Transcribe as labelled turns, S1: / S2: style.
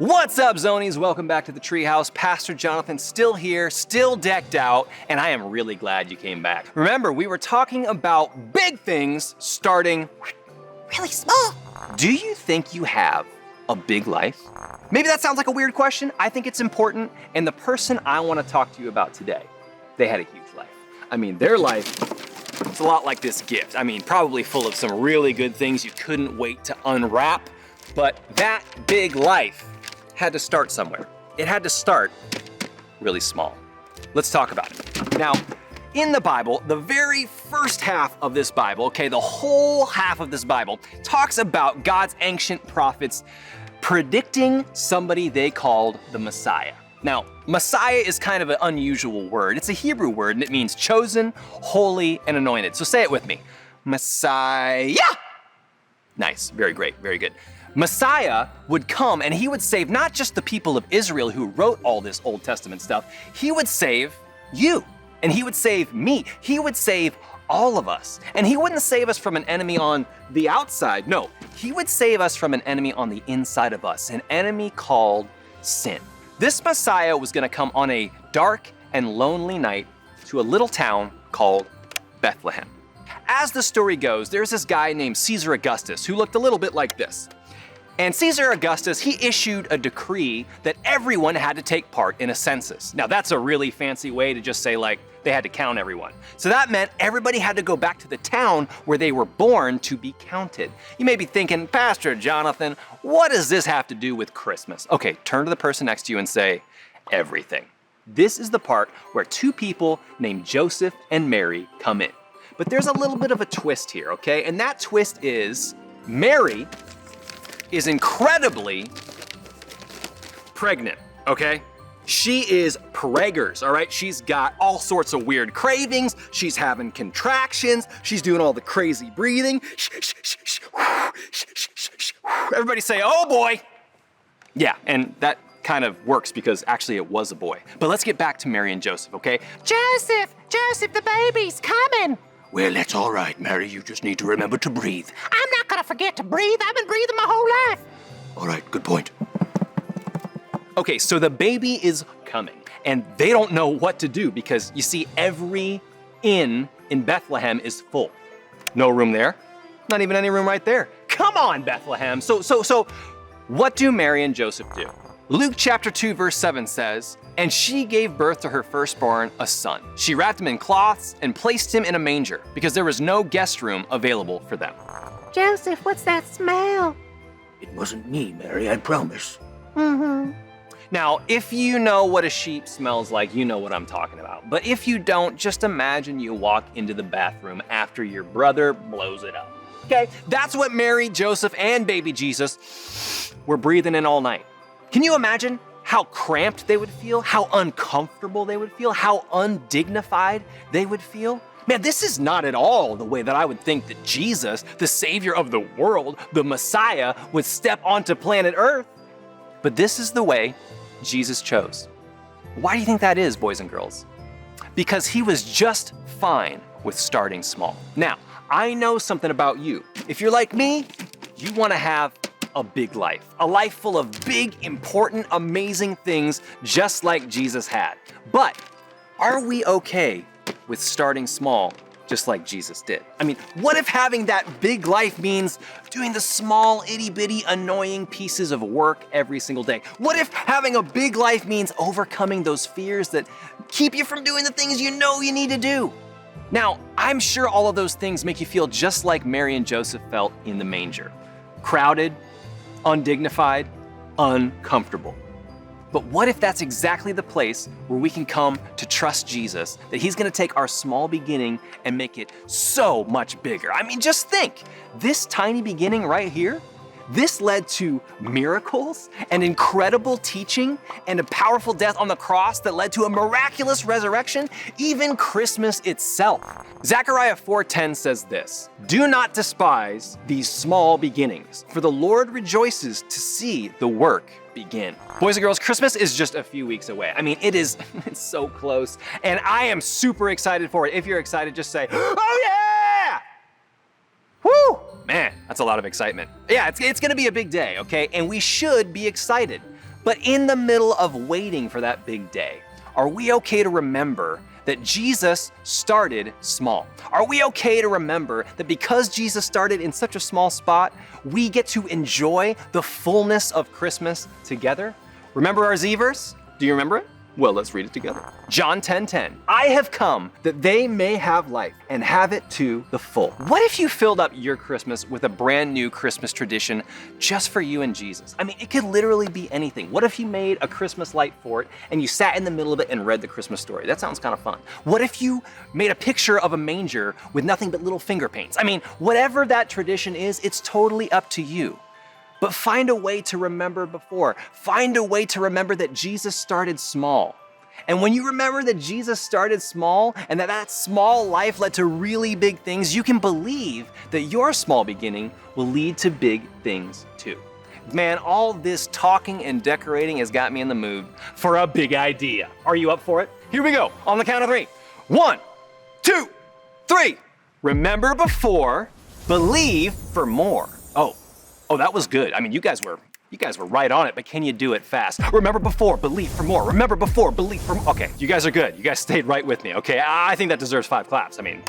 S1: What's up, Zonies? Welcome back to the Treehouse. Pastor Jonathan still here, still decked out, and I am really glad you came back. Remember, we were talking about big things starting really small. Do you think you have a big life? Maybe that sounds like a weird question. I think it's important, and the person I want to talk to you about today, they had a huge life. I mean, their life, it's a lot like this gift. I mean, probably full of some really good things you couldn't wait to unwrap, but that big life had to start somewhere. It had to start really small. Let's talk about it. Now, in the Bible, the very first half of this Bible, okay, the whole half of this Bible, talks about God's ancient prophets predicting somebody they called the Messiah. Now, Messiah is kind of an unusual word. It's a Hebrew word and it means chosen, holy, and anointed. So say it with me. Messiah! Nice, very great, very good. Messiah would come and he would save not just the people of Israel who wrote all this Old Testament stuff, he would save you and he would save me. He would save all of us. And he wouldn't save us from an enemy on the outside. No, he would save us from an enemy on the inside of us, an enemy called sin. This Messiah was gonna come on a dark and lonely night to a little town called Bethlehem. As the story goes, there's this guy named Caesar Augustus who looked a little bit like this. And Caesar Augustus, he issued a decree that everyone had to take part in a census. Now that's a really fancy way to just say like they had to count everyone. So that meant everybody had to go back to the town where they were born to be counted. You may be thinking, Pastor Jonathan, what does this have to do with Christmas? Okay, turn to the person next to you and say, everything. This is the part where two people named Joseph and Mary come in. But there's a little bit of a twist here, okay? And that twist is Mary is incredibly pregnant, okay? She is preggers, all right? She's got all sorts of weird cravings. She's having contractions. She's doing all the crazy breathing. Everybody say, oh boy. Yeah, and that kind of works because actually it was a boy. But let's get back to Mary and Joseph, okay? Joseph, the baby's coming.
S2: Well, that's all right, Mary. You just need to remember to breathe.
S3: I'm not gonna forget to breathe. I've been breathing my whole life.
S2: All right, good point.
S1: Okay, so the baby is coming and they don't know what to do because you see every inn in Bethlehem is full. No room there, not even any room right there. Come on, Bethlehem. So what do Mary and Joseph do? Luke chapter 2 verse 7 says, and she gave birth to her firstborn, a son. She wrapped him in cloths and placed him in a manger because there was no guest room available for them.
S3: Joseph, what's that smell?
S2: It wasn't me, Mary, I promise.
S1: Now, if you know what a sheep smells like, you know what I'm talking about. But if you don't, just imagine you walk into the bathroom after your brother blows it up. Okay, that's what Mary, Joseph, and baby Jesus were breathing in all night. Can you imagine how cramped they would feel, how uncomfortable they would feel, how undignified they would feel? Man, this is not at all the way that I would think that Jesus, the Savior of the world, the Messiah, would step onto planet Earth. But this is the way Jesus chose. Why do you think that is, boys and girls? Because he was just fine with starting small. Now, I know something about you. If you're like me, you want to have a big life, a life full of big, important, amazing things just like Jesus had. But are we okay with starting small just like Jesus did? I mean, what if having that big life means doing the small, itty-bitty, annoying pieces of work every single day? What if having a big life means overcoming those fears that keep you from doing the things you know you need to do? Now, I'm sure all of those things make you feel just like Mary and Joseph felt in the manger. Crowded, undignified, uncomfortable. But what if that's exactly the place where we can come to trust Jesus, that he's gonna take our small beginning and make it so much bigger? I mean, just think, this tiny beginning right here, this led to miracles and incredible teaching and a powerful death on the cross that led to a miraculous resurrection, even Christmas itself. Zechariah 4:10 says this, do not despise these small beginnings, for the Lord rejoices to see the work begin. Boys and girls, Christmas is just a few weeks away. I mean, it's so close, and I am super excited for it. If you're excited, just say, oh yeah! Man, that's a lot of excitement. Yeah, it's gonna be a big day, okay? And we should be excited. But in the middle of waiting for that big day, are we okay to remember that Jesus started small? Are we okay to remember that because Jesus started in such a small spot, we get to enjoy the fullness of Christmas together? Remember our Z verse? Do you remember it? Well, let's read it together. John 10:10. I have come that they may have life and have it to the full. What if you filled up your Christmas with a brand new Christmas tradition just for you and Jesus? I mean, it could literally be anything. What if you made a Christmas light fort and you sat in the middle of it and read the Christmas story? That sounds kind of fun. What if you made a picture of a manger with nothing but little finger paints? I mean, whatever that tradition is, it's totally up to you. But find a way to remember before. Find a way to remember that Jesus started small. And when you remember that Jesus started small and that small life led to really big things, you can believe that your small beginning will lead to big things too. Man, all this talking and decorating has got me in the mood for a big idea. Are you up for it? Here we go, on the count of 3. 1, 2, 3. Remember before, believe for more. Oh, that was good. I mean, you guys were right on it, but can you do it fast? Remember before, believe for more. Remember before, believe for more. Okay, you guys are good. You guys stayed right with me, okay? I think that deserves 5 claps. I mean,